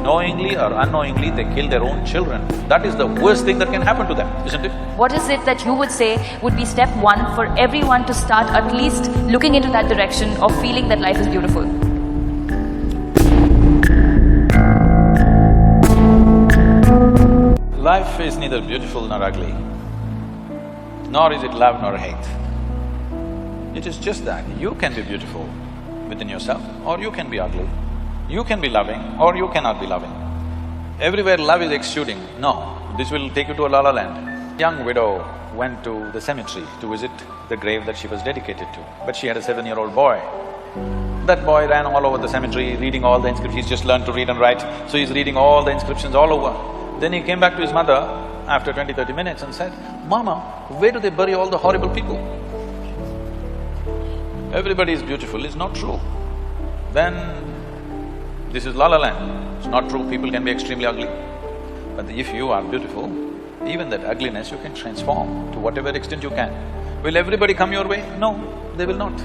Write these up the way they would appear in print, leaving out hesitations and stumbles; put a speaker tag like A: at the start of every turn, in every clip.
A: knowingly or unknowingly, they kill their own children. That is the worst thing that can happen to them, isn't it?
B: What is it that you would say would be step one for everyone to start at least looking into that direction of feeling that life is beautiful?
A: Life is neither beautiful nor ugly, nor is it love nor hate. It is just that you can be beautiful within yourself, or you can be ugly. You can be loving, or you cannot be loving. Everywhere love is exuding, no, this will take you to a la-la land. Young widow went to the cemetery to visit the grave that she was dedicated to, but she had a 7-year-old boy. That boy ran all over the cemetery, reading all the inscriptions. He's just learned to read and write, so he's reading all the inscriptions all over. Then he came back to his mother after 20-30 minutes and said, "Mama, where do they bury all the horrible people? Everybody is beautiful is not true. Then this is la-la land, it's not true, people can be extremely ugly. But if you are beautiful, even that ugliness you can transform to whatever extent you can. Will everybody come your way? No, they will not.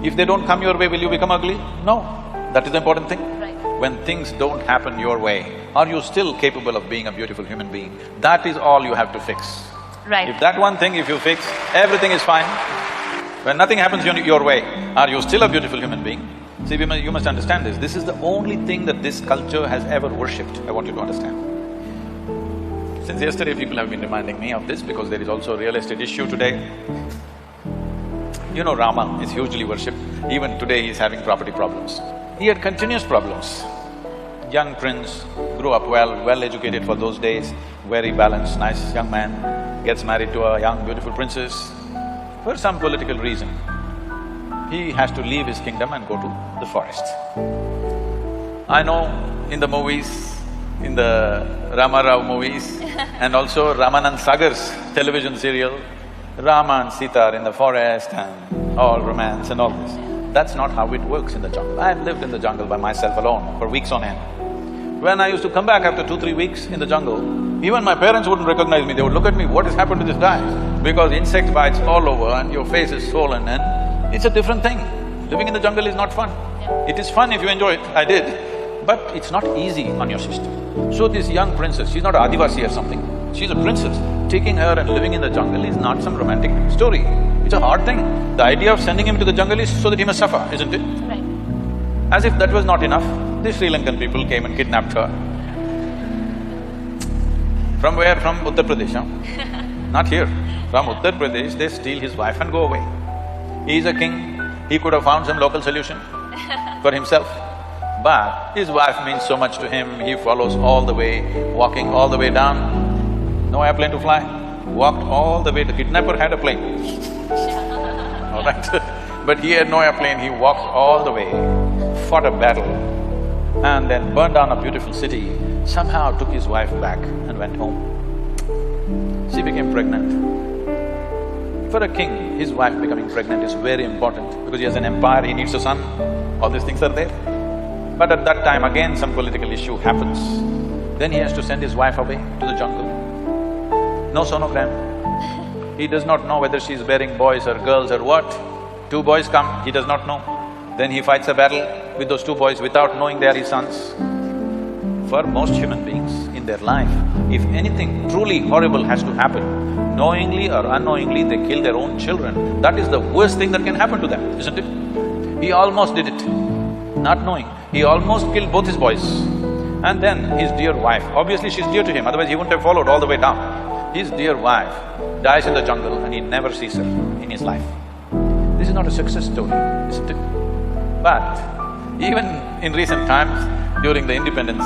A: If they don't come your way, will you become ugly? No, that is the important thing.
B: Right.
A: When things don't happen your way, are you still capable of being a beautiful human being? That is all you have to fix.
B: Right.
A: If that one thing, if you fix, everything is fine. When nothing happens your way, are you still a beautiful human being? See, you must understand this. This is the only thing that this culture has ever worshipped, I want you to understand. Since yesterday, people have been reminding me of this because there is also a real estate issue today. You know, Rama is hugely worshipped. Even today, he is having property problems. He had continuous problems. Young prince, grew up well-educated for those days, very balanced, nice young man, gets married to a young, beautiful princess. For some political reason, he has to leave his kingdom and go to the forest. I know in the movies, in the Rama Rao movies and also Ramanand Sagar's television serial, Rama and Sita are in the forest and all romance and all this. That's not how it works in the jungle. I've lived in the jungle by myself alone for weeks on end. When I used to come back after 2-3 weeks in the jungle, even my parents wouldn't recognize me, they would look at me, what has happened to this guy? Because insect bites all over and your face is swollen and it's a different thing. Living in the jungle is not fun. It is fun if you enjoy it, I did, but it's not easy on your system. So this young princess, she's not an Adivasi or something, she's a princess. Taking her and living in the jungle is not some romantic story, it's a hard thing. The idea of sending him to the jungle is so that he must suffer, isn't it?
B: Right.
A: As if that was not enough, the Sri Lankan people came and kidnapped her. From where? From Uttar Pradesha. Not here. From Uttar Pradesh, they steal his wife and go away. He is a king, he could have found some local solution for himself. But his wife means so much to him, he follows all the way, walking all the way down. No airplane to fly, walked all the way. The kidnapper had a plane, all right but he had no airplane, he walked all the way, fought a battle and then burned down a beautiful city, somehow took his wife back and went home. She became pregnant. For a king, his wife becoming pregnant is very important because he has an empire, he needs a son, all these things are there. But at that time again some political issue happens. Then he has to send his wife away to the jungle. No sonogram. He does not know whether she's bearing boys or girls or what. 2 boys come, he does not know. Then he fights a battle with those 2 boys without knowing they are his sons. For most human beings in their life, if anything truly horrible has to happen, knowingly or unknowingly they kill their own children, that is the worst thing that can happen to them, isn't it? He almost did it, not knowing. He almost killed both his boys. And then his dear wife, obviously she's dear to him, otherwise he wouldn't have followed all the way down. His dear wife dies in the jungle and he never sees her in his life. This is not a success story, isn't it? But even in recent times, during the independence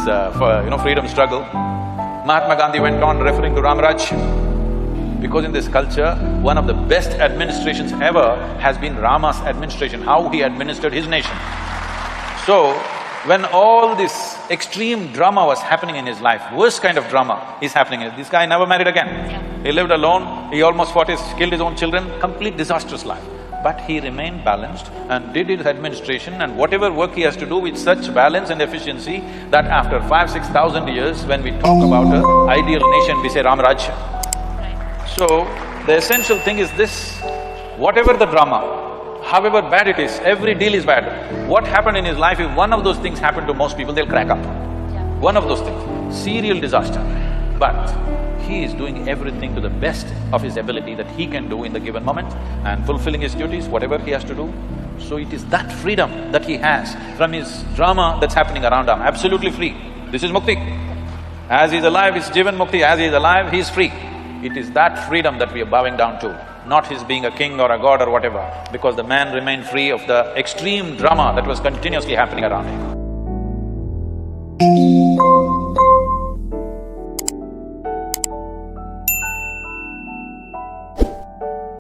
A: freedom struggle, Mahatma Gandhi went on referring to Ramaraj. Because in this culture, one of the best administrations ever has been Rama's administration, how he administered his nation. So, when all this extreme drama was happening in his life, worst kind of drama is happening, this guy never married again.
B: Yeah.
A: He lived alone, he almost killed his own children, complete disastrous life. But he remained balanced and did his administration and whatever work he has to do with such balance and efficiency that after 5,000–6,000 years, when we talk about an ideal nation, we say Ramaraj.
B: Right.
A: So, the essential thing is this, whatever the drama, however bad it is, every deal is bad. What happened in his life, if one of those things happened to most people, they'll crack up. one of those things, serial disaster. But he is doing everything to the best of his ability that he can do in the given moment and fulfilling his duties, whatever he has to do. So it is that freedom that he has from his drama that's happening around him, absolutely free. This is mukti. As he is alive, he's given mukti, as he is alive, he is free. It is that freedom that we are bowing down to, not his being a king or a god or whatever, because the man remained free of the extreme drama that was continuously happening around him.